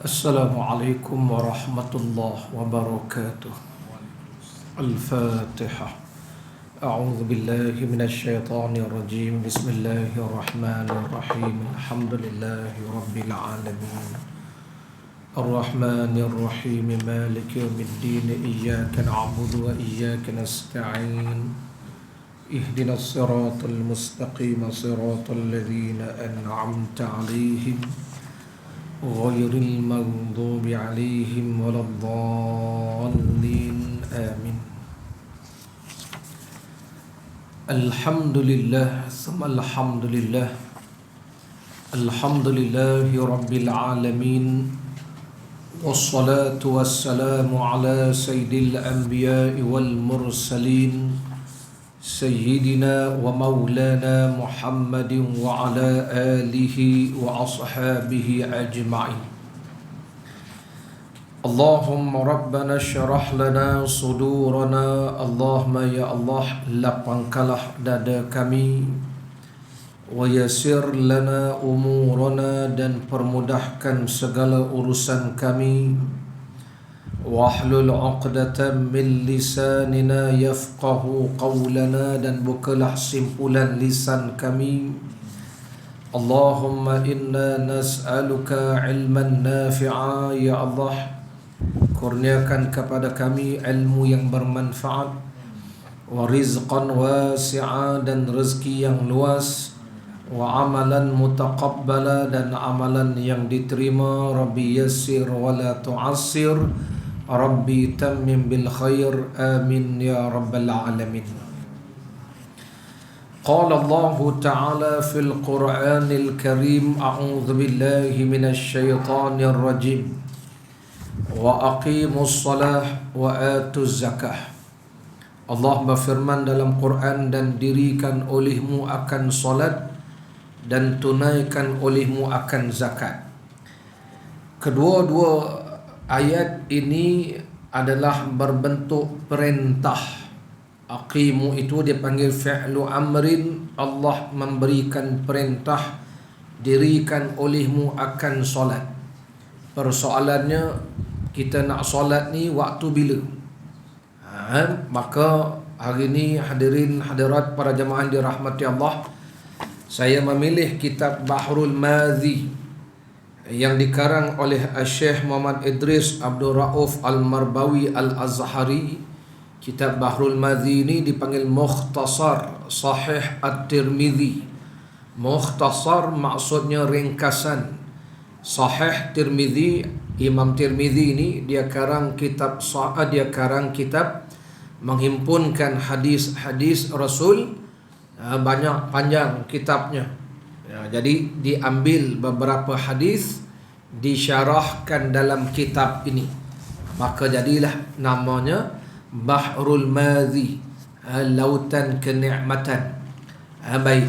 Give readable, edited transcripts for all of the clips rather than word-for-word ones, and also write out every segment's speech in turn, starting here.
السلام عليكم ورحمة الله وبركاته. الفاتحة. أعوذ بالله من الشيطان الرجيم. بسم الله الرحمن الرحيم. الحمد لله رب العالمين الرحمن الرحيم مالك يوم الدين. إياك نعبد وإياك نستعين. اهدنا الصراط المستقيم صراط الذين أنعمت عليهم غير المغضوب عليهم ولا الضالين آمين. الحمد لله ثم الحمد لله. الحمد لله رب العالمين، والصلاة والسلام على سيد الأنبياء والمرسلين سيدنا ومولانا محمد وعلى آله وأصحابه أجمعين. اللهم ربنا اشرح لنا صدورنا. اللهم يا الله lapangkanlah dada kami, ويسر لنا أمورنا dan permudahkan segala urusan kami. Wahlul 'uqdatam min lisanina yafqahu qawlana dan bukalah simpulan lisan kami. Allahumma inna nas'aluka ilman nafi'a. Ya Allah, kurniakan kepada kami ilmu yang bermanfaat, wa rizqan wasi'a dan rezeki yang luas, wa amalan mutaqabbala dan amalan yang diterima. Rabbi yassir wa la tu'assir, Rabbi tammim bil khair, amin ya rabbal alamin. Qala Allah Ta'ala fil Qur'anil Karim, a'udzu billahi minasy syaithanir rajim, wa aqimus shalah wa atuz zakah. Allah berfirman dalam Quran, dan dirikan olehmu akan solat dan tunaikan olehmu akan zakat. Kedua-dua ayat ini adalah berbentuk perintah. Aqimu itu dipanggil fi'lu amrin. Allah memberikan perintah, dirikan olehmu akan solat. Persoalannya, kita nak solat ni waktu bila? Maka hari ini hadirin hadirat para jemaah dirahmati Allah, saya memilih kitab Bahrul Madhi yang dikarang oleh Syekh Muhammad Idris Abdul Rauf Al-Marbawi Al-Azhari. Kitab Bahrul Madhi ini dipanggil Mukhtasar Sahih At-Tirmidhi. Mukhtasar maksudnya ringkasan. Sahih Tirmidhi, Imam Tirmidhi ini dia karang kitab menghimpunkan hadis-hadis Rasul. Banyak panjang kitabnya. Jadi diambil beberapa hadis, disyarahkan dalam kitab ini. Maka jadilah namanya Bahrul Madhi, lautan kenikmatan. Baik.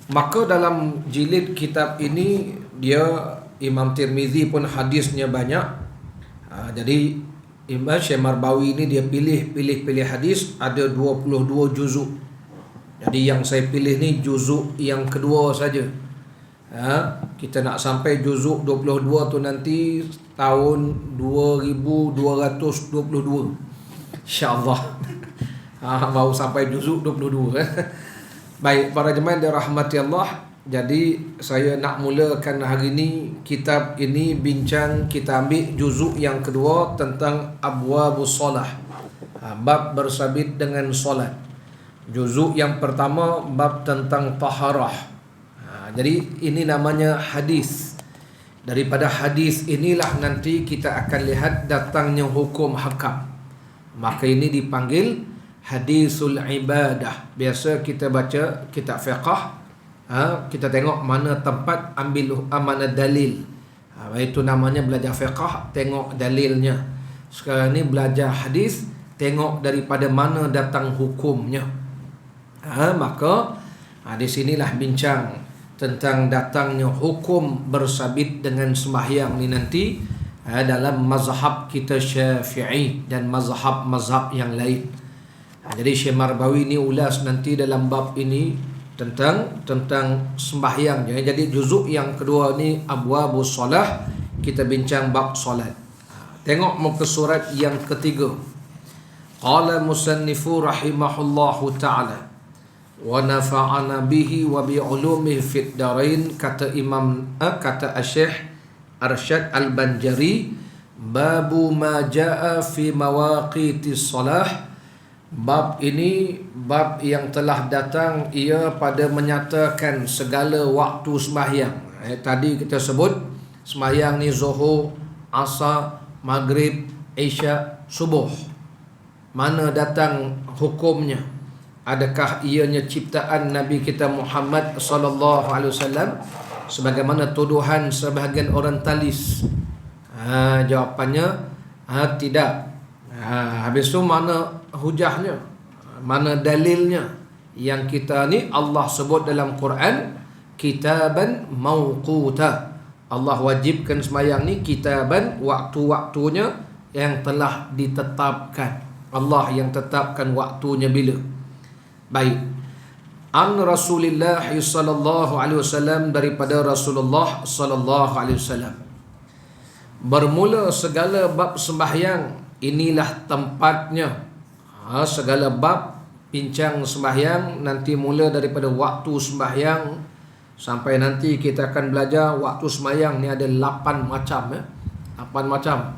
Maka dalam jilid kitab ini, dia Imam Tirmizi pun hadisnya banyak. Jadi Imam Syekh Marbawi ini dia pilih hadis, ada 22 juzuk. Jadi yang saya pilih ni juzuk yang kedua saja. Kita nak sampai juzuk 22 tu nanti tahun 2222. InsyaAllah. Baru sampai juzuk 22. Baik, para jemaah yang dirahmati Allah. Jadi saya nak mulakan hari ini kitab ini bincang, kita ambil juzuk yang kedua tentang abwabus solah. Bab bersabit dengan solat. Juzuk yang pertama bab tentang taharah. Jadi ini namanya hadis. Daripada hadis inilah nanti kita akan lihat datangnya hukum hakam. Maka ini dipanggil hadisul ibadah. Biasa kita baca kitab fiqh, kita tengok mana tempat ambil mana dalil. Itu namanya belajar fiqh, tengok dalilnya. Sekarang ni belajar hadis, tengok daripada mana datang hukumnya. Maka di sinilah bincang tentang datangnya hukum bersabit dengan sembahyang ni nanti dalam mazhab kita Syafi'i dan mazhab yang lain. Jadi Syekh Marbawi ni ulas nanti dalam bab ini tentang sembahyang. Jadi juzuk yang kedua ni abwabus solah, kita bincang bab solat. Tengok muka surat yang ketiga. Qala musannifu rahimahullahu ta'ala wa nafa'ana bihi wa bi'ulumihi fid darain. Kata Syekh Arsyad Al-Banjari, babu ma jaa fi mawaqitis salah. Bab ini bab yang telah datang ia pada menyatakan segala waktu sembahyang. Tadi kita sebut sembahyang ni Zuhur, Asar, Maghrib, Isya, Subuh. Mana datang hukumnya? Adakah ianya ciptaan Nabi kita Muhammad sallallahu alaihi wasallam sebagaimana tuduhan sebahagian orientalis? Jawapannya tidak. Habis tu mana hujahnya? Mana dalilnya? Yang kita ni Allah sebut dalam Quran kitaban mauquta. Allah wajibkan sembahyang ni kitaban, waktu-waktunya yang telah ditetapkan. Allah yang tetapkan waktunya bila. Baik. An Rasulillah sallallahu alaihi wasallam, daripada Rasulullah sallallahu alaihi wasallam. Bermula segala bab sembahyang, inilah tempatnya. Segala bab bincang sembahyang nanti mula daripada waktu sembahyang sampai nanti kita akan belajar waktu sembahyang ni ada 8 macam 8 macam.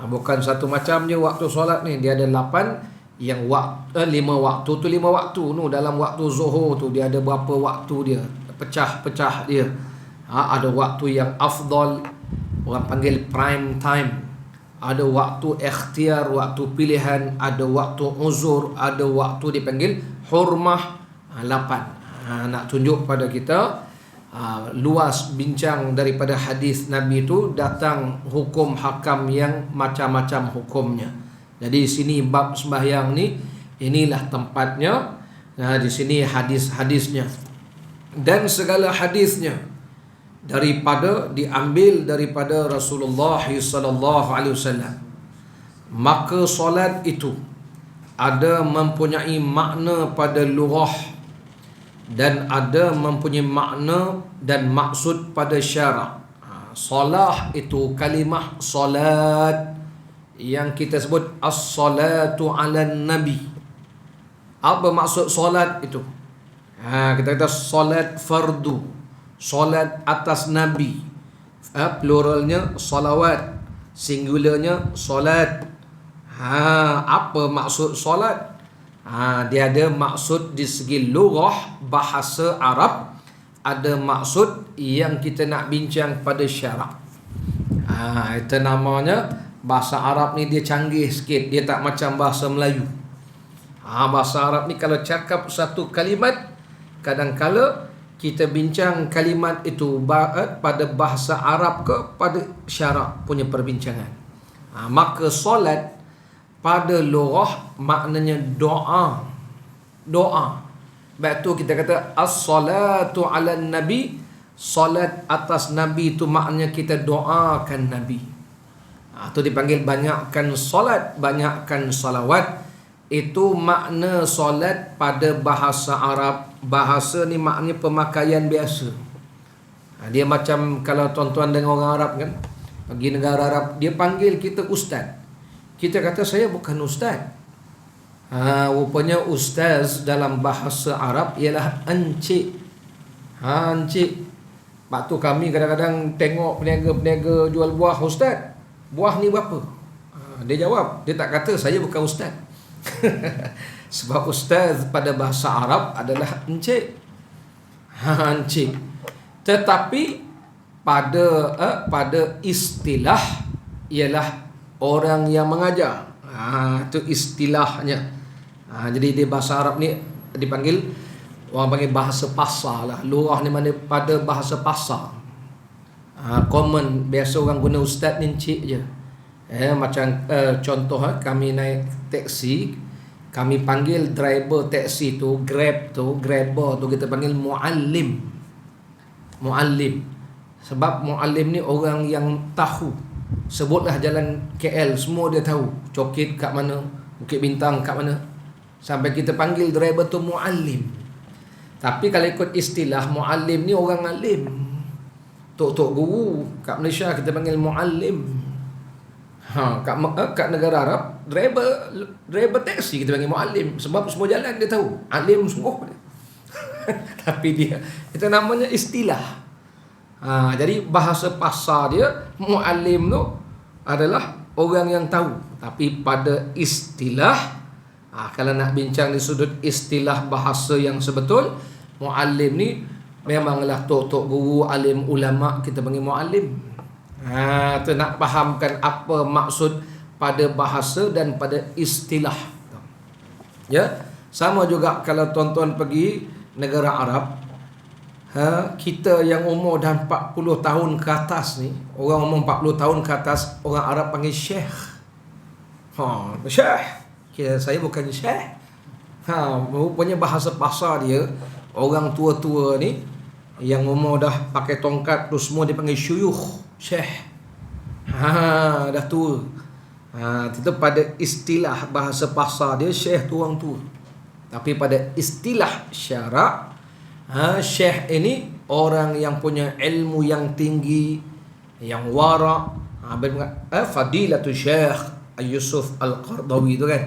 Bukan satu macam je waktu solat ni, dia ada 8 yang 5 waktu tu 5 waktu tu. Dalam waktu Zuhur tu dia ada berapa waktu dia, pecah-pecah dia. Ada waktu yang afdal, orang panggil prime time. Ada waktu ikhtiar, waktu pilihan, ada waktu uzur, ada waktu dipanggil hurmah. 8. Nak tunjuk pada kita luas bincang daripada hadis Nabi itu datang hukum hakam yang macam-macam hukumnya. Jadi sini bab sembahyang ni inilah tempatnya. Di sini hadis-hadisnya dan segala hadisnya diambil daripada Rasulullah sallallahu alaihi wasallam. Maka solat itu ada mempunyai makna pada lughah dan ada mempunyai makna dan maksud pada syarak. Solah itu kalimah solat yang kita sebut as-salatu ala nabi. Apa maksud solat itu? Kita kata solat fardu, solat atas nabi. Pluralnya solawat, singularnya solat. Apa maksud solat? Dia ada maksud di segi lughah bahasa Arab, ada maksud yang kita nak bincang pada syarak. Itu namanya bahasa Arab ni dia canggih sikit, dia tak macam bahasa Melayu. Bahasa Arab ni kalau cakap satu kalimat, kadang-kala kita bincang kalimat itu pada bahasa Arab ke pada syarak punya perbincangan. Maka solat pada lughah maknanya doa. Sebab tu kita kata as-salatu ala nabi, solat atas nabi itu maknanya kita doakan nabi. Itu dipanggil banyakkan solat, banyakkan salawat. Itu makna solat pada bahasa Arab. Bahasa ni maknanya pemakaian biasa. Dia macam kalau tuan-tuan dengan orang Arab kan, pergi negara Arab, dia panggil kita ustaz. Kita kata saya bukan ustaz. Rupanya ustaz dalam bahasa Arab ialah encik. Encik. Sebab tu kami kadang-kadang tengok peniaga-peniaga jual buah, ustaz, buah ni berapa? Dia jawab, dia tak kata saya bukan ustaz. Sebab ustaz pada bahasa Arab adalah encik. Encik. Tetapi pada istilah ialah orang yang mengajar. Itu istilahnya. Jadi di bahasa Arab ni dipanggil, orang panggil bahasa pasar lah. Lughah ni mana pada bahasa pasar. Common, biasa orang guna ustaz ni encik je. Macam contoh kami naik teksi, kami panggil driver teksi tu, grabber tu kita panggil muallim. Muallim. Sebab muallim ni orang yang tahu. Sebutlah jalan KL, semua dia tahu. Cokit kat mana, Bukit Bintang kat mana. Sampai kita panggil driver tu muallim. Tapi kalau ikut istilah, muallim ni orang alim. tok guru kat Malaysia kita panggil muallim. Kat negara Arab driver taksi kita panggil muallim sebab semua jalan dia tahu. Alim sungguh. Tapi itu namanya istilah. Jadi bahasa pasar dia muallim tu adalah orang yang tahu. Tapi pada istilah, kalau nak bincang di sudut istilah bahasa yang sebetul, muallim ni memanglah tok guru, alim ulama kita panggil muallim. Tu nak fahamkan apa maksud pada bahasa dan pada istilah. Ya, sama juga kalau tuan-tuan pergi negara Arab, kita yang umur dah 40 tahun ke atas ni, orang umur 40 tahun ke atas, orang Arab panggil syekh. Syekh. Saya bukan syekh. Rupanya bahasa pasar dia, orang tua-tua ni yang umur dah pakai tongkat tu semua dipanggil syuyukh, syekh. Dah tua. Itu pada istilah bahasa pasar dia syekh tu orang tua. Tapi pada istilah syarak, syekh ini orang yang punya ilmu yang tinggi, yang wara'. Fadilatul Syekh Yusuf Al-Qardawi tu kan.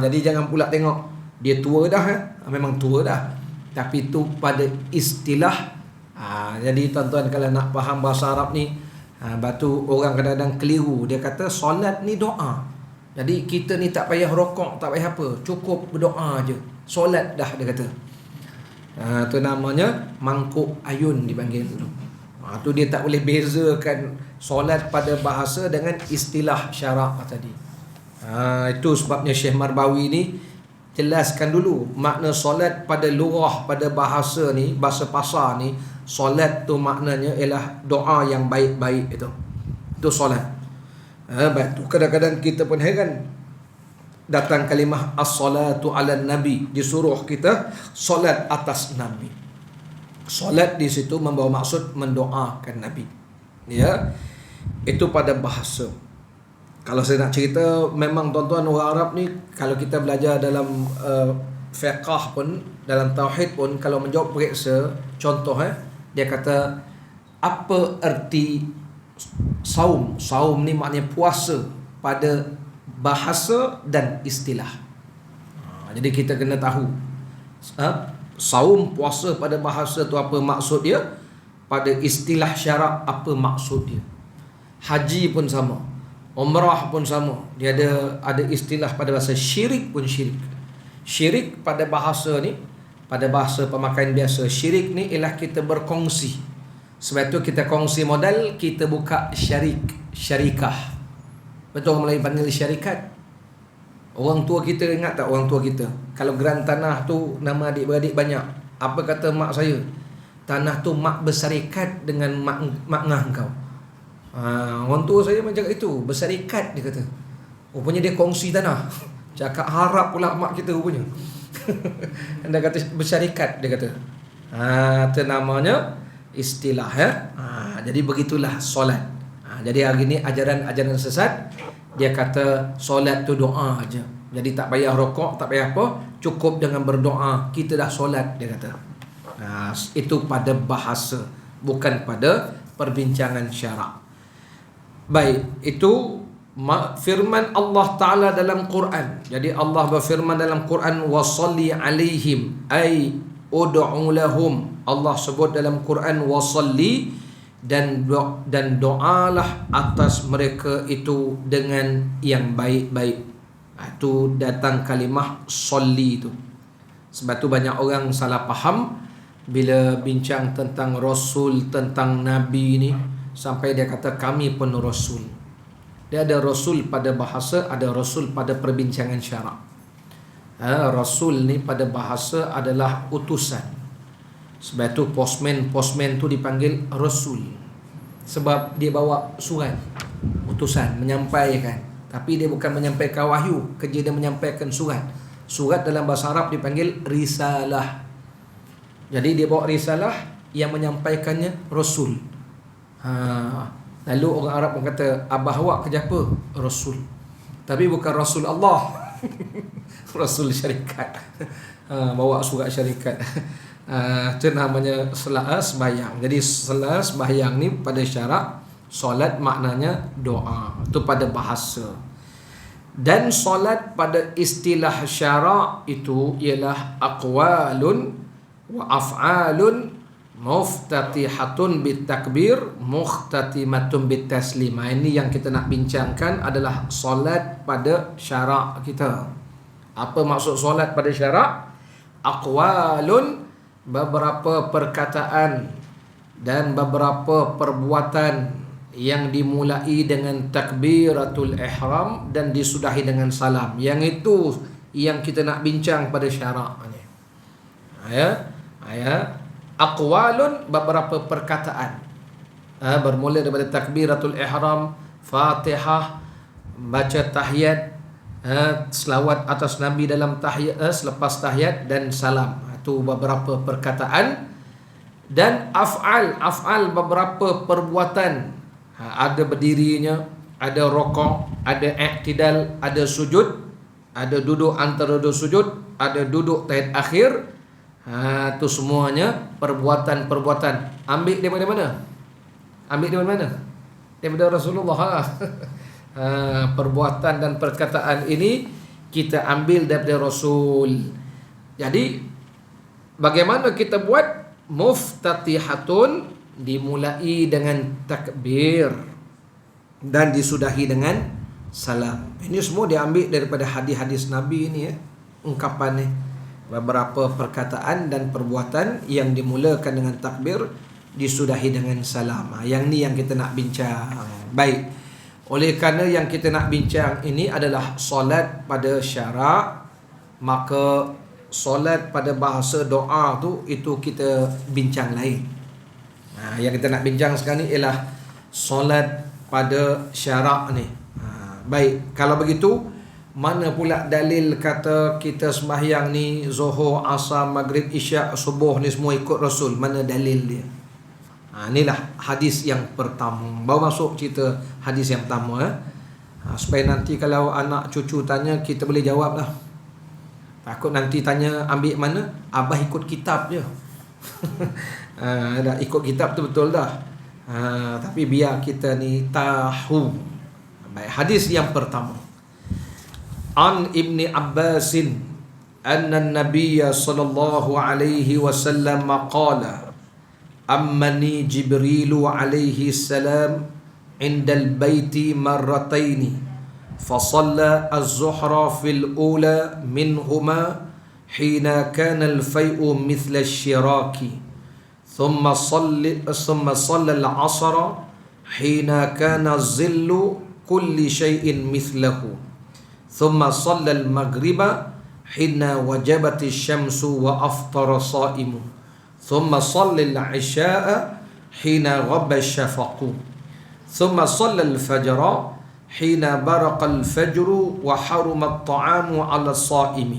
Jadi jangan pula tengok dia tua dah, memang tua dah. Tapi itu pada istilah. Jadi tuan-tuan kalau nak faham bahasa Arab ni, batu orang kadang-kadang keliru. Dia kata solat ni doa. Jadi kita ni tak payah rokok, tak payah apa, cukup berdoa je. Solat dah dia kata. Itu namanya mangkuk ayun dipanggil tu. Tu dia tak boleh bezakan solat pada bahasa dengan istilah syarak tadi. Itu sebabnya Syekh Marbawi ni jelaskan dulu makna solat pada lugah, pada bahasa ni, bahasa pasar ni. Solat tu maknanya ialah doa yang baik-baik itu. Itu solat. Baik tu kadang-kadang kita pun heran, datang kalimah as-salatu ala nabi, disuruh kita solat atas nabi. Solat di situ membawa maksud mendoakan nabi. Ya. Itu pada bahasa. Kalau saya nak cerita, memang tuan-tuan orang Arab ni, kalau kita belajar dalam fiqh pun, dalam tauhid pun, kalau menjawab periksa, contoh dia kata apa erti saum? Saum ni maknanya puasa pada bahasa dan istilah. Jadi kita kena tahu saum, puasa pada bahasa tu apa maksud dia, pada istilah syarak apa maksud dia. Haji pun sama, umrah pun sama. Dia ada istilah pada bahasa. Syirik pun syirik. Syirik pada bahasa ni, pada bahasa pemakaian biasa, syirik ni ialah kita berkongsi. Sebab tu kita kongsi modal, kita buka syarikah. Betul, orang Melayu panggil syarikat. Orang tua kita, ingat tak orang tua kita? Kalau geran tanah tu nama adik-beradik banyak, apa kata mak saya? Tanah tu mak bersarikat dengan mak ngah kau. Orang tua saya macam itu, bersarikat dia kata. Rupanya dia kongsi tanah. Cakap harap pula mak kita rupanya. Anda kata bersarikat dia kata. Itu namanya istilah jadi begitulah solat. Jadi hari ni ajaran sesat, dia kata solat tu doa aja. Jadi tak payah rokok, tak payah apa, cukup dengan berdoa kita dah solat dia kata. Itu pada bahasa, bukan pada perbincangan syarak. Baik, itu firman Allah Ta'ala dalam Quran. Jadi Allah berfirman dalam Quran, wasalli alaihim ay ud'u lahum. Allah sebut dalam Quran wasalli, dan doalah atas mereka itu dengan yang baik-baik. Itu datang kalimah salli itu. Sebab tu banyak orang salah faham bila bincang tentang Rasul, tentang Nabi ni, sampai dia kata kami pun Rasul. Dia ada Rasul pada bahasa, ada Rasul pada perbincangan syarak. Rasul ni pada bahasa adalah utusan. Sebab tu postman tu dipanggil Rasul. Sebab dia bawa surat, utusan, menyampaikan. Tapi dia bukan menyampaikan wahyu, kerja dia menyampaikan surat. Surat dalam bahasa Arab dipanggil risalah. Jadi dia bawa risalah, yang menyampaikannya Rasul. Lalu orang Arab pun kata, abah awak kerja apa? Rasul. Tapi bukan Rasul Allah. Rasul syarikat. Bawa surat syarikat. Itu namanya sembahyang. Jadi sembahyang ni pada syarak, solat maknanya doa. Itu pada bahasa. Dan solat pada istilah syarak itu ialah aqwalun wa af'alun muftatihatun bitakbir mukhtatimatun bitaslim. Ini yang kita nak bincangkan adalah solat pada syarak kita. Apa maksud solat pada syarak? Aqwalun, beberapa perkataan dan beberapa perbuatan yang dimulai dengan takbiratul ihram dan disudahi dengan salam. Yang itu yang kita nak bincang pada syarak ni. Aqwalun, beberapa perkataan. Bermula daripada takbiratul ihram, Fatihah, baca tahiyat, selawat atas Nabi dalam tahiyat, selepas tahiyat, dan salam. Itu beberapa perkataan. Dan af'al beberapa perbuatan. Ada berdirinya, ada rokok, ada i'tidal, ada sujud, ada duduk antara dua sujud, ada duduk tahiyat akhir. Itu semuanya perbuatan-perbuatan. Ambil daripada mana? Ambil daripada mana? Daripada Rasulullah. Perbuatan dan perkataan ini kita ambil daripada Rasul. Jadi bagaimana kita buat? Muftatihatun, dimulai dengan takbir dan disudahi dengan salam. Ini semua diambil daripada hadis-hadis Nabi ini, ungkapan ni. Beberapa perkataan dan perbuatan yang dimulakan dengan takbir, disudahi dengan salam. Yang ni yang kita nak bincang. Baik. Oleh kerana yang kita nak bincang ini adalah solat pada syarak, maka solat pada bahasa doa tu itu kita bincang lain. Yang kita nak bincang sekarang ni ialah solat pada syarak ni. Baik, kalau begitu, mana pula dalil kata kita sembahyang ni Zuhur, Asar, Maghrib, Isyak, Subuh ni semua ikut Rasul? Mana dalil dia? Inilah hadis yang pertama. Baru masuk cerita hadis yang pertama. Supaya nanti kalau anak cucu tanya, kita boleh jawab lah. Takut nanti tanya ambil mana? Abah ikut kitab je. Dah ikut kitab tu betul dah. Tapi biar kita ni tahu. Baik, hadis yang pertama. An Ibni Abbasin anna an-nabiyya sallallahu alaihi wasallam qala ammani Jibrilu alaihi salam indal baiti marrataini fasalla az-zuhra fil ula minhuma hina kana al-fai'u mithla ash-shiraki thumma salla al-'asra hina kana zillu kulli shay'in mithlahu thumma salla al-maghriba hina wajabat asy-syamsu wa aftara sha'imun ثم صلى العشاء حين غب الشفق ثم صلى الفجر حين برق الفجر وحرم الطعام على الصائم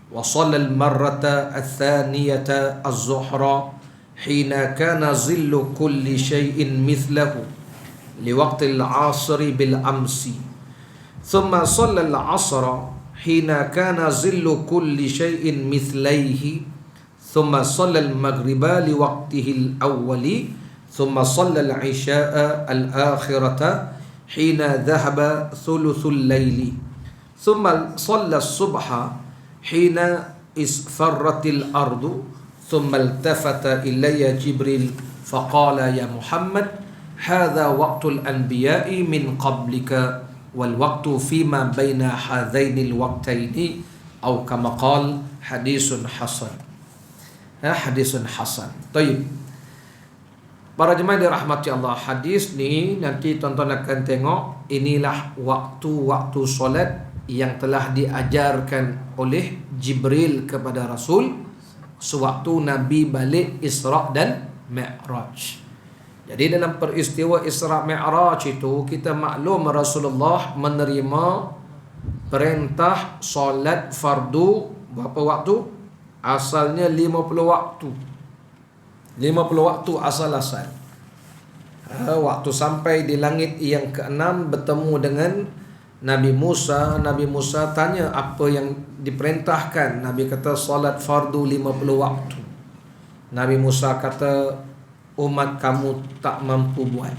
وصلى المرة الثانية الظهر حين كان ظل كل شيء مثله لوقت العصر بالأمس ثم صلى العصر حين كان ظل كل شيء مثليه ثم صلى المغرب لوقته الأول ثم صلى العشاء الآخرة حين ذهب ثلث الليل ثم صلى الصبح حين اصفرت الأرض ثم التفت إلي جبريل فقال يا محمد هذا وقت الأنبياء من قبلك والوقت فيما بين هذين الوقتين أو كما قال حديث حسن. Hadisun hasan. Taib. Para jemaah dirahmati Allah, hadis ni nanti tuan-tuan akan tengok, inilah waktu-waktu solat yang telah diajarkan oleh Jibril kepada Rasul sewaktu Nabi balik Isra' dan Mi'raj. Jadi dalam peristiwa Isra' Mi'raj itu, kita maklum Rasulullah menerima perintah solat fardu berapa waktu? Asalnya 50 waktu. 50 waktu asal-asal. Waktu sampai di langit yang ke-6 bertemu dengan Nabi Musa. Nabi Musa tanya apa yang diperintahkan. Nabi kata solat fardu 50 waktu. Nabi Musa kata, umat kamu tak mampu buat,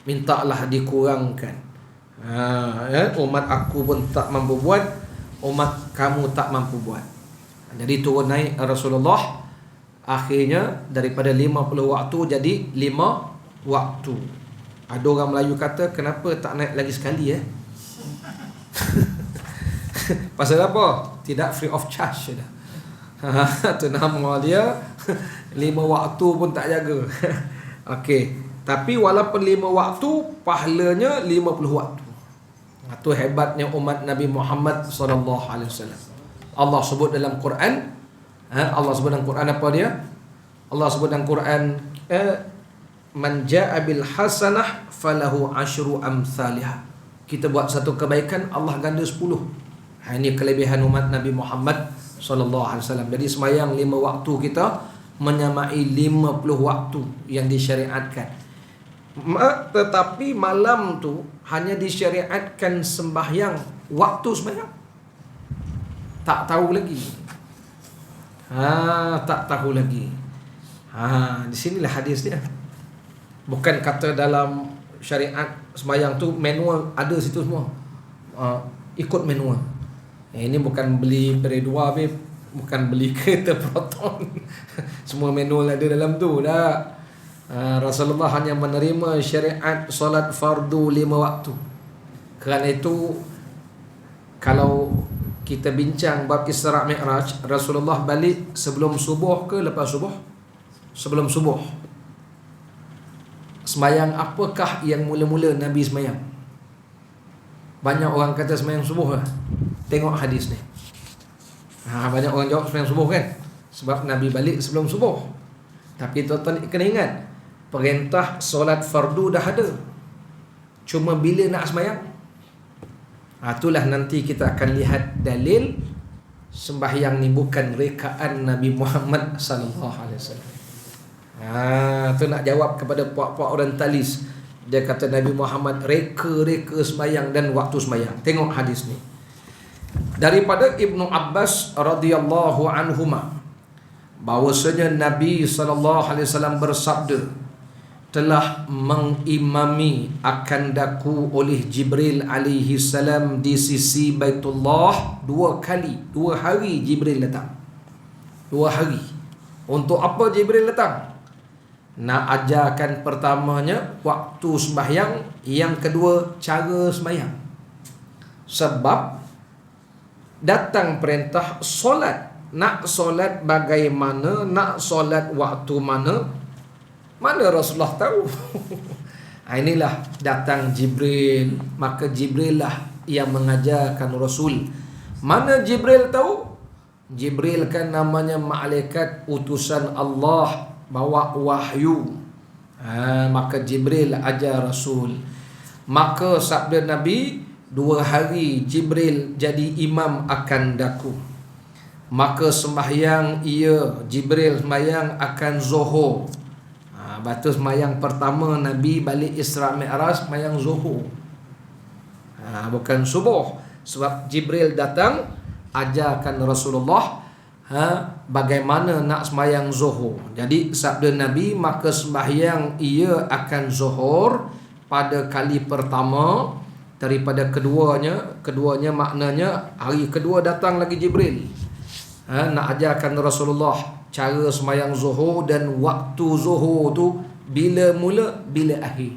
mintalah dikurangkan. Umat aku pun tak mampu buat, umat kamu tak mampu buat. Jadi turun naik Rasulullah, akhirnya daripada 50 waktu jadi 5 waktu. Ada orang Melayu kata, kenapa tak naik lagi sekali Pasal apa? Tidak free of charge dah. Tu nama dia 5 waktu pun tak jaga. Okey, tapi walaupun 5 waktu, pahalanya 50 waktu. Itu hebatnya umat Nabi Muhammad sallallahu alaihi wasallam. Allah sebut dalam Quran, Allah sebut dalam Quran apa dia? Allah sebut dalam Quran, man jaa bil hasanah falahu asyru amsalihah. Kita buat satu kebaikan, Allah ganda 10. Ini kelebihan umat Nabi Muhammad sallallahu alaihi wasallam. Jadi sembahyang 5 waktu kita menyamai 50 waktu yang disyariatkan. Tetapi malam tu hanya disyariatkan sembahyang waktu sembahyang. Tak tahu lagi. Tak tahu lagi. Di sinilah hadis dia. Bukan kata dalam syariat sembahyang tu manual ada situ semua. Ikut manual. Ini bukan beli Peredua, bukan beli kereta Proton. Semua manual ada dalam tu dah. Rasulullah hanya menerima syariat solat fardu 5 waktu. Kerana itu, kalau kita bincang bab Isra' Mi'raj, Rasulullah balik sebelum subuh ke lepas subuh? Sebelum subuh. Sembayang apakah yang mula-mula Nabi sembayang? Banyak orang kata sembayang subuh lah. Tengok hadis ni. Banyak orang jawab sembahyang subuh kan, sebab Nabi balik sebelum subuh. Tapi tuan-tuan kena ingat, perintah solat fardu dah ada, cuma bila nak sembahyang. Itulah nanti kita akan lihat dalil sembahyang ni bukan rekaan Nabi Muhammad sallallahu alaihi wasallam. Tu nak jawab kepada puak-puak orientalis. Dia kata Nabi Muhammad reka-reka sembahyang dan waktu sembahyang. Tengok hadis ni. Daripada Ibnu Abbas radhiyallahu anhuma, bahwasanya Nabi sallallahu alaihi wasallam bersabda, telah mengimami akan daku oleh Jibril alaihi salam di sisi Baitullah 2 kali, 2 hari Jibril datang. 2 hari. Untuk apa Jibril datang? Nak ajarkan pertamanya waktu sembahyang, yang kedua cara sembahyang. Sebab datang perintah solat. Nak solat bagaimana, nak solat waktu mana, mana Rasulullah tahu. Inilah datang Jibril. Maka Jibril lah yang mengajarkan Rasul. Mana Jibril tahu? Jibril kan namanya malaikat utusan Allah, bawa wahyu. Maka Jibril ajar Rasul. Maka sabda Nabi, 2 hari Jibril jadi imam akan daku. Maka sembahyang Jibril sembahyang akan zuhur. Batu sembahyang pertama Nabi balik Isra' Mi'raj sembahyang zuhur. Bukan subuh. Sebab Jibril datang ajarkan Rasulullah bagaimana nak sembahyang zuhur. Jadi sabda Nabi, maka sembahyang akan zuhur pada kali pertama. Daripada keduanya maknanya hari kedua datang lagi Jibril, nak ajarkan Rasulullah cara sembahyang zuhur dan waktu zuhur tu bila mula, bila akhir.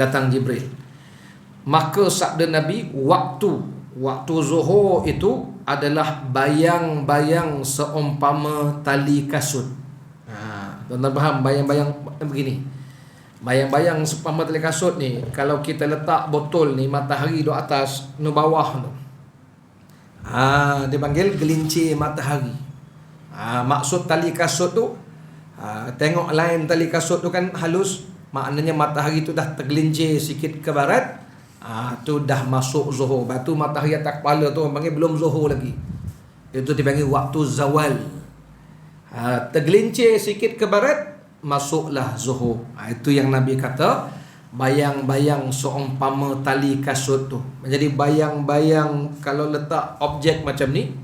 Datang Jibril. Maka sabda Nabi, waktu zuhur itu adalah bayang-bayang seumpama tali kasut. Tuan-tuan faham bayang-bayang begini? Bayang-bayang seumpama tali kasut ni, kalau kita letak botol ni, matahari duduk atas, no bawah tu. Dia panggil gelincir matahari. Maksud tali kasut tu, tengok lain tali kasut tu kan halus, maknanya matahari tu dah tergelincir sikit ke barat. Tu dah masuk zuhur. Batu matahari atas kepala tu orang panggil belum zuhur lagi. Itu dipanggil waktu zawal. Tergelincir sikit ke barat, masuklah zuhur. Itu yang Nabi kata bayang-bayang seumpama tali kasut tu. Jadi bayang-bayang kalau letak objek macam ni,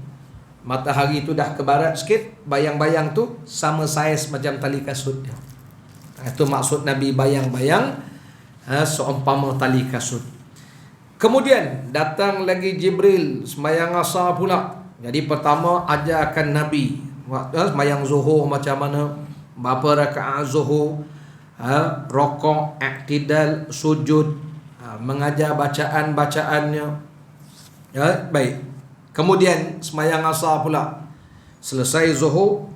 matahari tu dah ke barat sikit, bayang-bayang tu sama saiz macam tali kasut dia. Itu maksud Nabi bayang-bayang seumpama tali kasut. Kemudian datang lagi Jibril sembahyang asar pula. Jadi pertama ajarkan Nabi sembahyang zuhur macam mana, berapa rakaat zuhur, rokok, iktidal, sujud, mengajar bacaan-bacaannya. Baik. Kemudian sembahyang asar pula. Selesai zuhur,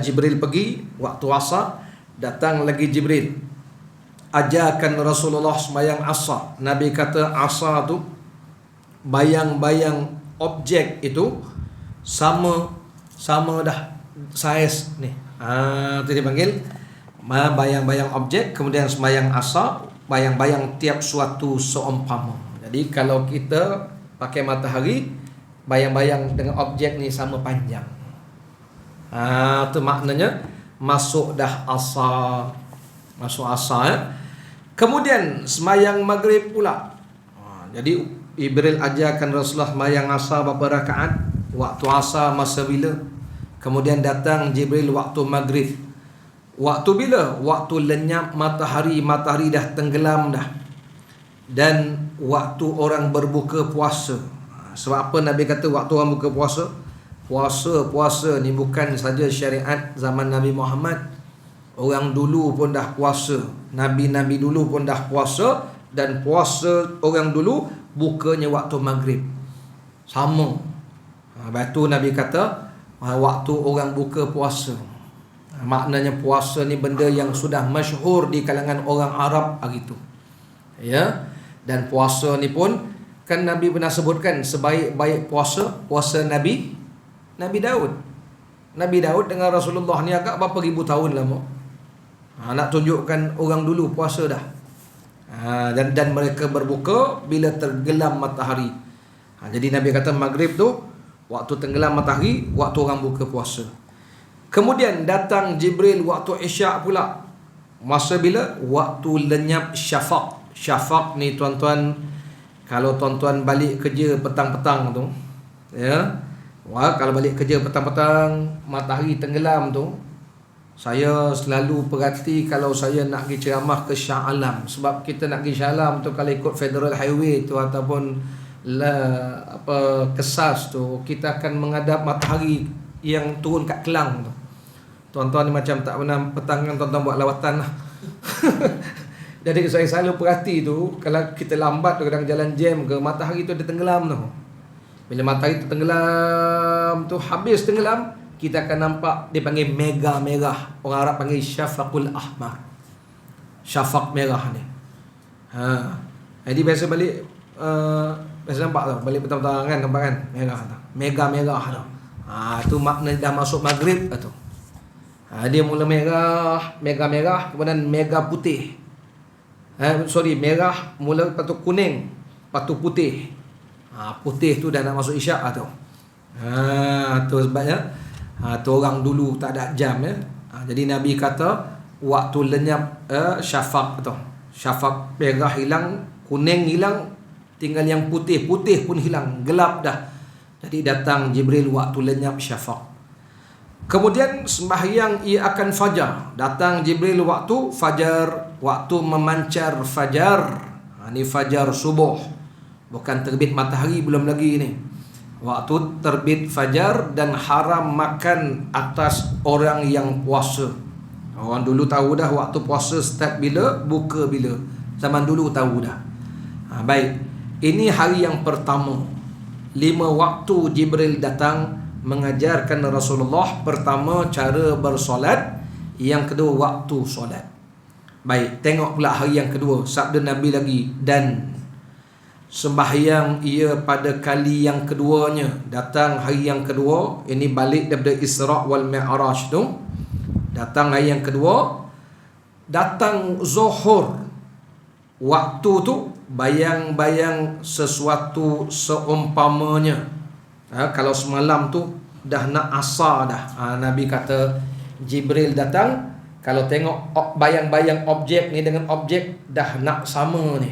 Jibril pergi waktu asar, datang lagi Jibril ajarkan Rasulullah sembahyang asar. Nabi kata asar tu bayang-bayang objek itu sama dah saiz ni. Itu dipanggil bayang-bayang objek. Kemudian sembahyang asar, bayang-bayang tiap suatu seumpama. Jadi kalau kita pakai matahari, bayang-bayang dengan objek ni sama panjang. Itu maknanya masuk dah asar. Masuk asar. Kemudian sembahyang maghrib pula. Jadi Jibril ajarkan Rasulullah sembahyang asar berapa rakaat. Waktu asar masa bila? Kemudian datang Jibril waktu maghrib. Waktu bila? Waktu lenyap matahari. Matahari dah tenggelam dah. Dan waktu orang berbuka puasa. Sebab apa Nabi kata waktu orang buka puasa? Puasa ni bukan saja syariat zaman Nabi Muhammad. Orang dulu pun dah puasa. Nabi-nabi dulu pun dah puasa. Dan puasa orang dulu bukanya waktu maghrib. Sama. Lepas tu Nabi kata waktu orang buka puasa. Maknanya puasa ni benda yang sudah masyhur di kalangan orang Arab hari tu. Ya. Dan puasa ni pun kan Nabi pernah sebutkan sebaik-baik puasa Nabi Daud. Nabi Daud dengan Rasulullah ni agak berapa ribu tahun lama. Nak tunjukkan orang dulu puasa dah. Dan mereka berbuka bila tergelam matahari. Jadi Nabi kata maghrib tu waktu tenggelam matahari, waktu orang buka puasa. Kemudian datang Jibril waktu Isyak pula. Masa bila? Waktu lenyap syafaq. Syafaq ni tuan-tuan, kalau tuan-tuan balik kerja petang-petang tu, kalau balik kerja petang-petang matahari tenggelam tu, saya selalu perhati kalau saya nak pergi ceramah ke Shah Alam. Sebab kita nak pergi Shah Alam tu kalau ikut Federal Highway tu ataupun Kesas tu, kita akan menghadap matahari yang turun kat Kelang tu. Tuan-tuan ni macam tak pernah petang kan tuan-tuan buat lawatan lah. Jadi saya selalu perhati tu, kalau kita lambat tu kadang jalan jam ke, matahari tu dia tenggelam tu. Bila matahari tu tenggelam tu, habis tenggelam, kita akan nampak dia panggil mega merah. Orang Arab panggil syafaqul ahmar. Syafaq merah ni. Jadi biasa balik biasa nampak tu, balik petang-petang kan, nampak kan merah tu. Mega merah tu. Tu makna dah masuk maghrib tu. Dia mula merah, mega merah, kemudian mega putih. Merah mula, lepas tu kuning, lepas tu putih. Putih tu dah nak masuk isyak tu. Tu sebabnya tu orang dulu tak ada jam ya. Jadi Nabi kata waktu lenyap syafaq tu. Syafaq merah hilang, kuning hilang, tinggal yang putih. Putih pun hilang, gelap dah. Jadi datang Jibril waktu lenyap syafaq. Kemudian sembahyang ia akan fajar. Datang Jibril waktu fajar, waktu memancar fajar. Ini fajar subuh. Bukan terbit matahari, belum lagi ni. Waktu terbit fajar dan haram makan atas orang yang puasa. Orang dulu tahu dah waktu puasa start bila, buka bila. Zaman dulu tahu dah. Baik. Ini hari yang pertama. 5 waktu Jibril datang mengajarkan Rasulullah. Pertama cara bersolat, yang kedua waktu solat. Baik, tengok pula hari yang kedua. Sabda Nabi lagi, dan sembahyang ia pada kali yang keduanya. Datang hari yang kedua, ini balik daripada Isra' wal Mi'raj tu. Datang hari yang kedua, datang zuhur. Waktu tu bayang-bayang sesuatu seumpamanya. Kalau semalam tu dah nak asar dah. Nabi kata Jibril datang, kalau tengok bayang-bayang objek ni dengan objek dah nak sama ni.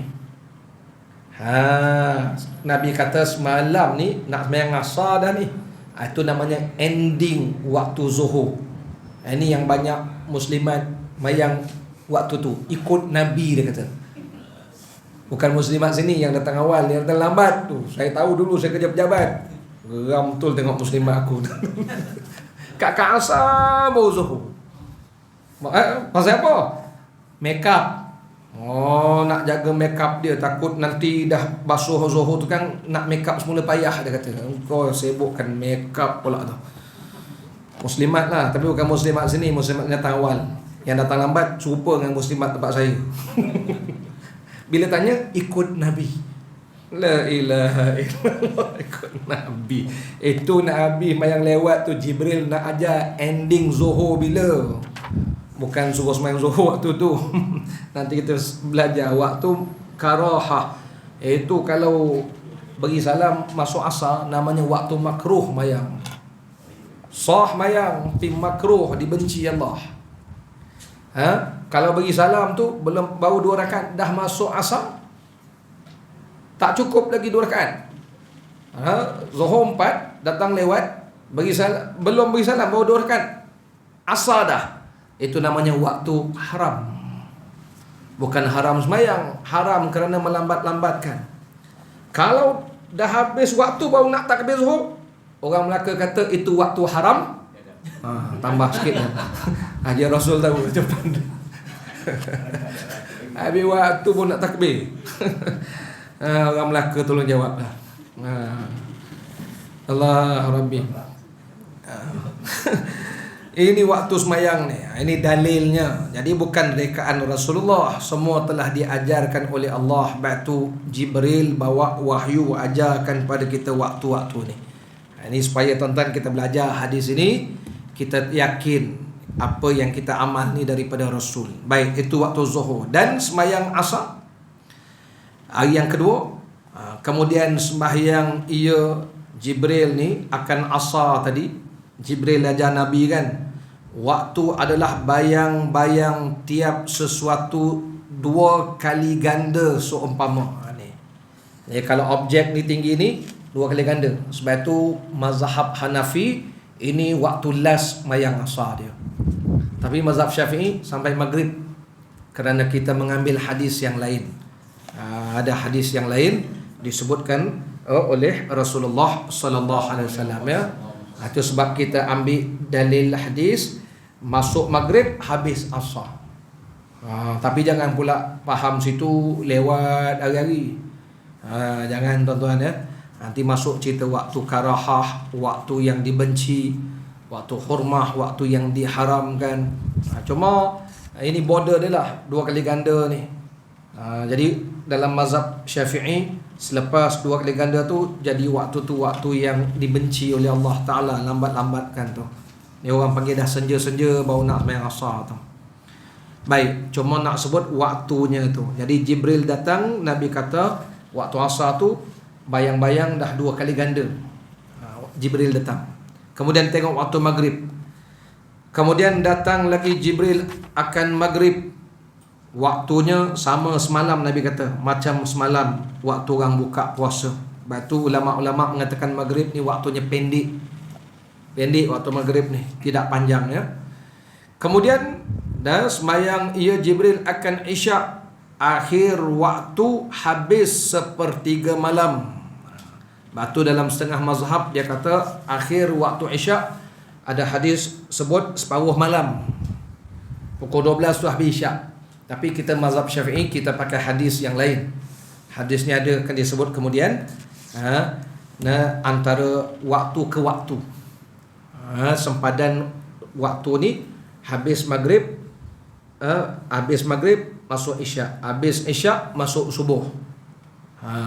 Nabi kata semalam ni nak sembahyang asar dah ni. Itu namanya ending waktu zuhur. Ini yang banyak muslimat mayang waktu tu ikut Nabi, dia kata. Bukan muslimat sini yang datang awal, yang datang lambat tu. Saya tahu dulu, saya kerja pejabat. Geram betul tengok muslimat aku. Kat asar baru zuhur. Pasal apa? Make up. Oh, nak jaga make up dia, takut nanti dah basuh zuhur tu kan, nak make up semula payah, dia kata. Kau sibukkan make up pula tu. Muslimat lah, tapi bukan muslimat sini, muslimat datang awal. Yang datang lambat serupa dengan muslimat tempat saya. Bila tanya, ikut Nabi. La ilaha illallah, ikut Nabi. Itu Nabi yang lewat tu, Jibril nak ajar ending zuhur bila. Bukan suruh sembahyang zuhur waktu tu. Nanti kita belajar waktu karahah. Itu kalau bagi salam masuk asar, namanya waktu makruh mayang. Sah mayang, tapi makruh, dibenci Allah. Kalau bagi salam tu belum, baru 2 rakaat dah masuk asar, tak cukup lagi 2 rakaat. Zuhur 4 datang lewat, bagi salam, belum bagi salam, baru 2 rakaat asar dah. Itu namanya waktu haram. Bukan haram semayang, haram kerana melambat-lambatkan. Kalau dah habis waktu baru nak takbir zuhur, orang Melaka kata itu waktu haram. Tambah sikit lah. Haji Rasul tahu cepat. Habis waktu pun nak takbir. Orang Melaka tolong jawab lah. Allah Rabbi. Ini waktu semayang ni. Ini dalilnya. Jadi bukan rekaan Rasulullah. Semua telah diajarkan oleh Allah. Batu Jibril bawa wahyu, ajarkan pada kita waktu-waktu ni. Ini supaya tuan-tuan kita belajar hadis ini, kita yakin apa yang kita amal ni daripada Rasul. Baik, itu waktu zuhur. Dan semayang asar, hari yang kedua. Kemudian sembahyang ia Jibril ni akan asar tadi. Jibril ajar Nabi kan, waktu adalah bayang-bayang tiap sesuatu 2 kali ganda seumpama. Jadi kalau objek ni tinggi ni 2 kali ganda. Sebab itu mazhab Hanafi ini waktu last mayang asar dia. Tapi mazhab Syafi'i sampai maghrib, kerana kita mengambil hadis yang lain. Ada hadis yang lain disebutkan oleh Rasulullah sallallahu alaihi wasallam ya. Itu sebab kita ambil dalil hadis masuk maghrib habis asar. Tapi jangan pula faham situ lewat hari-hari. Jangan tuan-tuan ya. Nanti masuk cerita waktu karahah, waktu yang dibenci, waktu hurmah, waktu yang diharamkan. Cuma ini border dia lah, 2 kali ganda ni. Jadi dalam mazhab Syafi'i, selepas 2 kali ganda tu, jadi waktu tu waktu yang dibenci oleh Allah Ta'ala, lambat-lambatkan tu. Ni orang panggil dah senja-senja baru nak sembahyang asar tu. Baik, cuma nak sebut waktunya tu. Jadi Jibril datang, Nabi kata waktu asar tu bayang-bayang dah 2 kali ganda. Jibril datang. Kemudian tengok waktu maghrib. Kemudian datang lagi Jibril akan maghrib. Waktunya sama semalam, Nabi kata, macam semalam waktu orang buka puasa. Sebab tu ulama-ulama mengatakan maghrib ni waktunya pendek. Pendek waktu maghrib ni, tidak panjang ya. Kemudian dah semayang ia Jibril akan isyak. Akhir waktu habis 1/3 malam. Batu dalam setengah mazhab dia kata akhir waktu isyak, ada hadis sebut separuh malam. Pukul 12 tu habis isyak. Tapi kita mazhab Syafi'i, kita pakai hadis yang lain. Hadis ni ada akan disebut kemudian antara waktu ke waktu. Sempadan waktu ni habis maghrib, masuk isyak, habis isyak masuk subuh.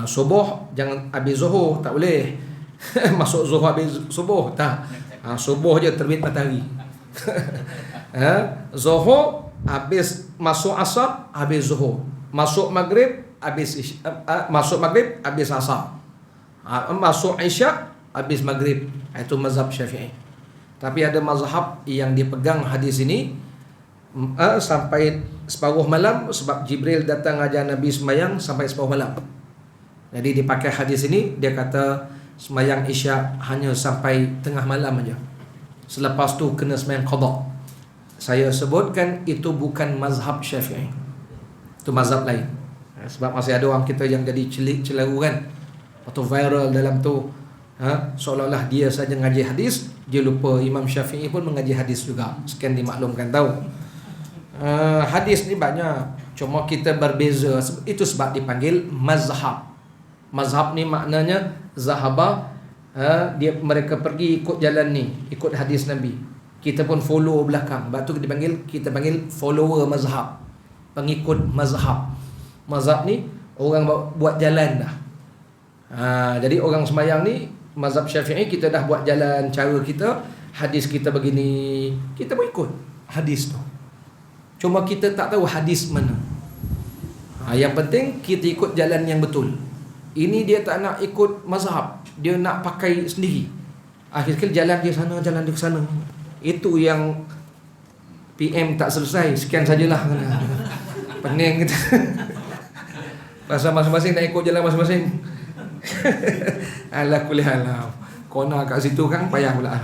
Subuh jangan habis zuhur, tak boleh. Masuk zuhur habis subuh, tak. Subuh je terbit matahari. Zuhur habis masuk asar, habis zuhur. Masuk maghrib habis masuk maghrib habis asar. Masuk isyak habis maghrib. Itu mazhab Syafi'i. Tapi ada mazhab yang dipegang hadis ini sampai separuh malam, sebab Jibril datang ajar Nabi sembahyang sampai separuh malam. Jadi dipakai hadis ini, dia kata Semayang Isyak hanya sampai tengah malam aja. Selepas tu kena semayang qada. Saya sebutkan itu bukan mazhab Syafi'i. Itu mazhab lain. Sebab masih ada orang kita yang jadi celaru kan, atau viral dalam tu, seolah-olah dia saja ngaji hadis, dia lupa Imam Syafi'i pun mengaji hadis juga. Sekian dimaklumkan tahu. Hadis ni banyak, cuma kita berbeza. Itu sebab dipanggil mazhab. Mazhab ni maknanya zahaba, mereka pergi ikut jalan ni, ikut hadis Nabi. Kita pun follow belakang. Sebab tu kita panggil follower mazhab, pengikut mazhab. Mazhab ni orang buat jalan dah. Jadi orang semayang ni mazhab Syafi'i, kita dah buat jalan cara kita, hadis kita begini, kita pun ikut hadis tu. Cuma kita tak tahu hadis mana. Yang penting kita ikut jalan yang betul. Ini dia tak nak ikut mazhab, dia nak pakai sendiri. Akhirnya jalan dia sana, jalan dia sana. Itu yang PM tak selesai, sekian sajalah. Pening kita. Pasal masing-masing nak ikut jalan masing-masing. Alah kulihal. Kona kat situ kan payah pula.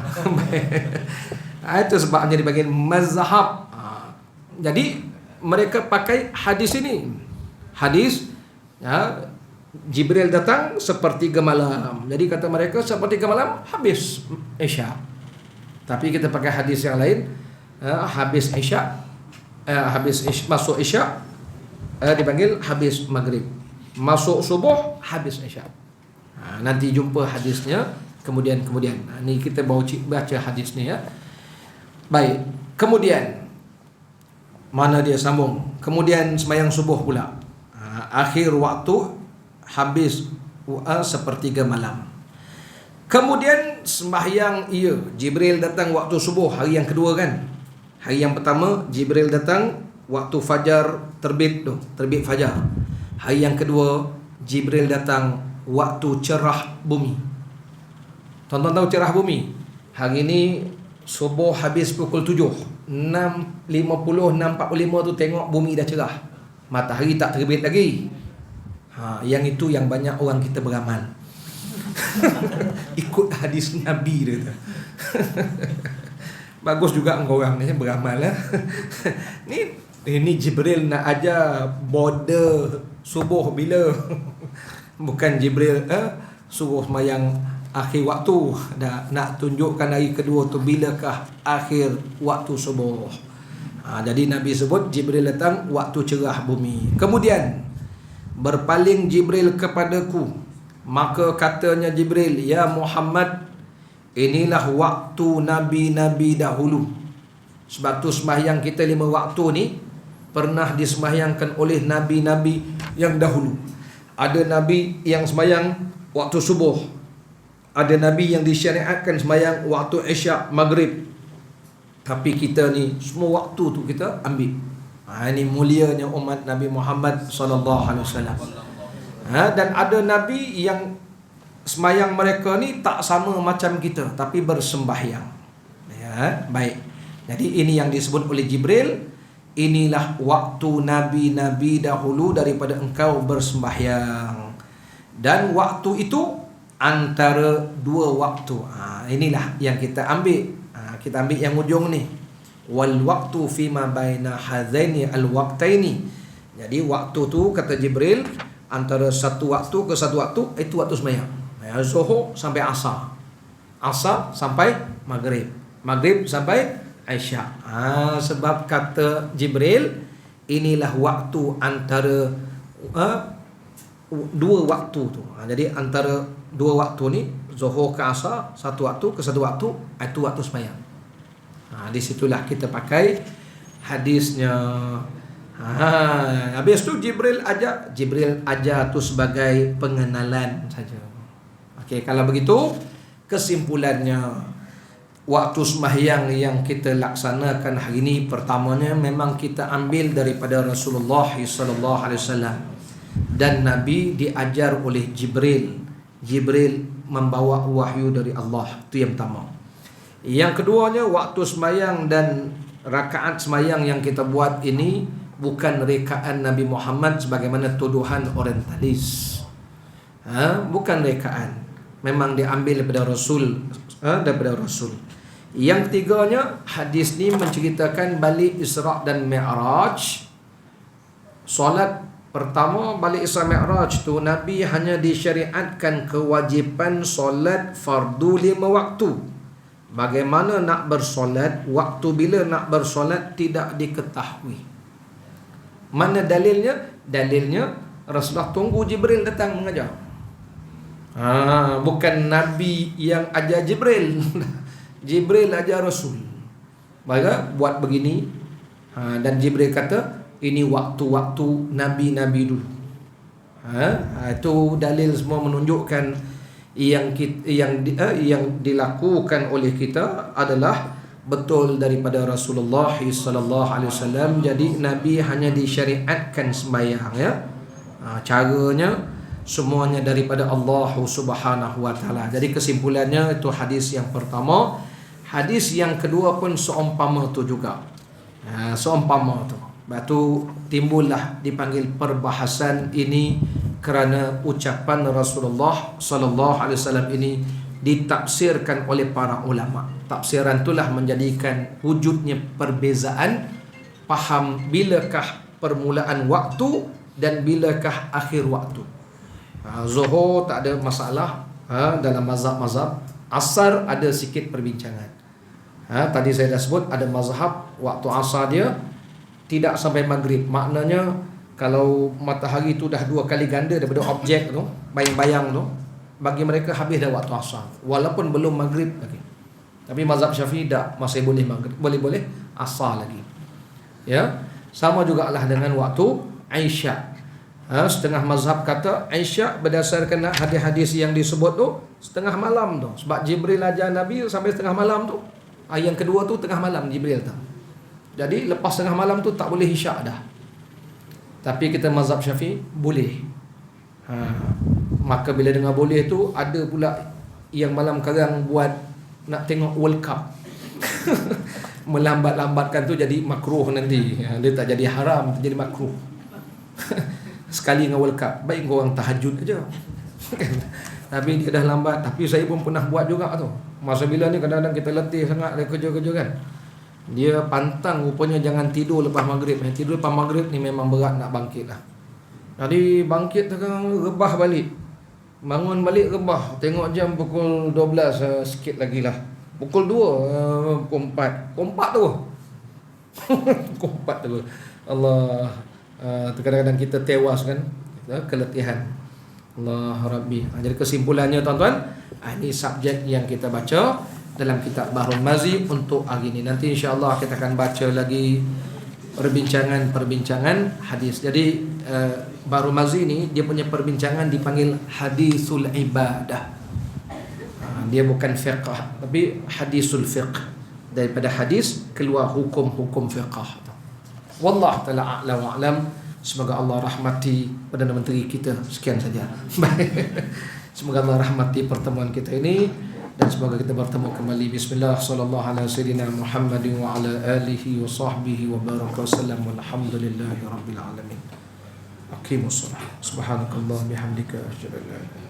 Itu sebabnya dipanggil mazhab. Jadi mereka pakai hadis ini. Hadis, Jibril datang sepertiga malam. Jadi kata mereka sepertiga malam habis Isyak. Tapi kita pakai hadis yang lain, habis Isyak, masuk Isyak, dipanggil habis Maghrib. Masuk subuh, habis Isyak. Nanti jumpa hadisnya kemudian. Ni kita baca hadis ni ya. Baik. Kemudian mana dia sambung? Kemudian semayang subuh pula. Akhir waktu habis sepertiga malam. Kemudian sembahyang Jibril datang waktu subuh, hari yang kedua kan. Hari yang pertama Jibril datang waktu fajar terbit fajar. Hari yang kedua Jibril datang waktu cerah bumi. Tuan-tuan tahu cerah bumi? Hari ini subuh habis pukul 7, 6.50, 6.45 tu tengok bumi dah cerah. Matahari tak terbit lagi. Yang itu yang banyak orang kita beramal. Ikut hadis Nabi dia tu. Bagus juga engkau orang ni beramal lah. Ini Jibril nak ajar border subuh bila. Bukan Jibril suruh semayang akhir waktu. Nak tunjukkan hari kedua tu bilakah akhir waktu subuh. Jadi Nabi sebut Jibril datang waktu cerah bumi. Kemudian berpaling Jibril kepadaku, maka katanya Jibril, ya Muhammad, inilah waktu Nabi-Nabi dahulu. Sebab tu sembahyang kita 5 waktu ni pernah disembahyangkan oleh Nabi-Nabi yang dahulu. Ada Nabi yang sembahyang waktu subuh, ada Nabi yang disyariatkan sembahyang waktu Isyak, Maghrib. Tapi kita ni semua waktu tu kita ambil. Ini mulianya umat Nabi Muhammad sallallahu alaihi wasallam. Dan ada Nabi yang sembahyang mereka ni tak sama macam kita, tapi bersembahyang. Baik. Jadi ini yang disebut oleh Jibril, inilah waktu Nabi-Nabi dahulu daripada engkau bersembahyang. Dan waktu itu antara 2 waktu. Inilah yang kita ambil. Kita ambil yang ujung ni. Wal waktu fima baina hadzaini al waqtaini. Jadi waktu tu kata Jibril antara satu waktu ke satu waktu, itu waktu sembahyang. Zuhur sampai asar. Asar sampai Maghrib. Maghrib sampai Isyak. Sebab kata Jibril, inilah waktu antara 2 waktu tu. Jadi antara 2 waktu ni, Zuhur ke asar, satu waktu ke satu waktu, itu waktu sembahyang. Di situlah kita pakai hadisnya. Habis tu Jibril ajar tu sebagai pengenalan saja. Okey, kalau begitu kesimpulannya, waktu sembahyang yang kita laksanakan hari ini, pertamanya memang kita ambil daripada Rasulullah sallallahu alaihi wasallam, dan Nabi diajar oleh Jibril. Jibril membawa wahyu dari Allah. Itu yang pertama. Yang keduanya, waktu sembahyang dan rakaat sembahyang yang kita buat ini bukan rekaan Nabi Muhammad sebagaimana tuduhan orientalis. Bukan rekaan. memang diambil daripada Rasul. Yang ketiganya, hadis ni menceritakan balik Isra' dan Mi'raj. Solat pertama balik Isra' Mi'raj tu, Nabi hanya disyariatkan kewajipan solat fardu 5 waktu. Bagaimana nak bersolat, waktu bila nak bersolat tidak diketahui. Mana dalilnya? Dalilnya Rasulullah tunggu Jibril datang mengajar. Bukan Nabi yang ajar Jibril. Jibril ajar Rasul. Maka buat begini. Dan Jibril kata, ini waktu-waktu Nabi-Nabi dulu. Itu dalil semua menunjukkan yang dilakukan oleh kita adalah betul daripada Rasulullah sallallahu alaihi wasallam. Jadi Nabi hanya disyariatkan sembahyang, ya. Caranya semuanya daripada Allah Subhanahu wa taala. Jadi kesimpulannya itu hadis yang pertama. Hadis yang kedua pun seumpama tu juga. Seumpama tu. Batu timbullah dipanggil perbahasan ini kerana ucapan Rasulullah sallallahu alaihi wasallam ini ditafsirkan oleh para ulama. Tafsiran itulah menjadikan wujudnya perbezaan faham bilakah permulaan waktu dan bilakah akhir waktu. Zuhur tak ada masalah dalam mazhab-mazhab. Asar ada sikit perbincangan. Tadi saya dah sebut ada mazhab waktu asar dia tidak sampai maghrib. Maknanya kalau matahari tu dah 2 kali ganda daripada objek tu, bayang-bayang tu, bagi mereka habis dah waktu asar walaupun belum maghrib lagi. Tapi mazhab Syafi'i tak, masih boleh maghrib, boleh asar lagi. Ya, sama jugalah dengan waktu Isya. Setengah mazhab kata Isya berdasarkan hadis-hadis yang disebut tu setengah malam tu, sebab Jibril ajar Nabi sampai setengah malam tu. Yang kedua tu tengah malam Jibril tu. Jadi lepas tengah malam tu tak boleh Isya dah. Tapi kita mazhab Syafi'i boleh. Maka bila dengar boleh tu, ada pula yang malam karang buat nak tengok World Cup. Melambat-lambatkan tu jadi makruh nanti. Dia tak jadi haram, jadi makruh. Sekali dengan World Cup, baik korang tahajud aja. Tapi dia dah lambat. Tapi saya pun pernah buat juga tu. Masa bila ni kadang-kadang kita letih sangat dari kerja-kerja kan. Dia pantang rupanya jangan tidur lepas maghrib. Tidur lepas maghrib ni memang berat nak bangkit lah. Jadi bangkit tengah rebah balik. Bangun balik rebah. Tengok jam pukul 12 sikit lagi lah. Pukul 2, pukul 4. Pukul 4 tu. Pukul 4 tu. Allah. Kadang-kadang kita tewas kan. Keletihan. Allah Rabbi. Jadi kesimpulannya tuan-tuan, ini subjek yang kita baca dalam kitab Bahrul Mazi untuk hari ini. Nanti insya-Allah kita akan baca lagi perbincangan hadis. Jadi Bahrul Mazi ni dia punya perbincangan dipanggil hadisul ibadah. Dia bukan fiqh, tapi hadisul fiqh. Daripada hadis keluar hukum-hukum fiqh. Wallahu taala a'lam wa a'lam. Semoga Allah rahmati Perdana Menteri kita. Sekian saja. Semoga Allah rahmati pertemuan kita ini dan semoga kita bertemu kembali. Bismillah, sallallahu ala sayyidina Muhammadin wa ala alihi wa sahbihi wa baraka wasallam walhamdulillahi rabbil alamin. Aqimus salat. Subhanakallah bihamdika asyhadu an la ilaha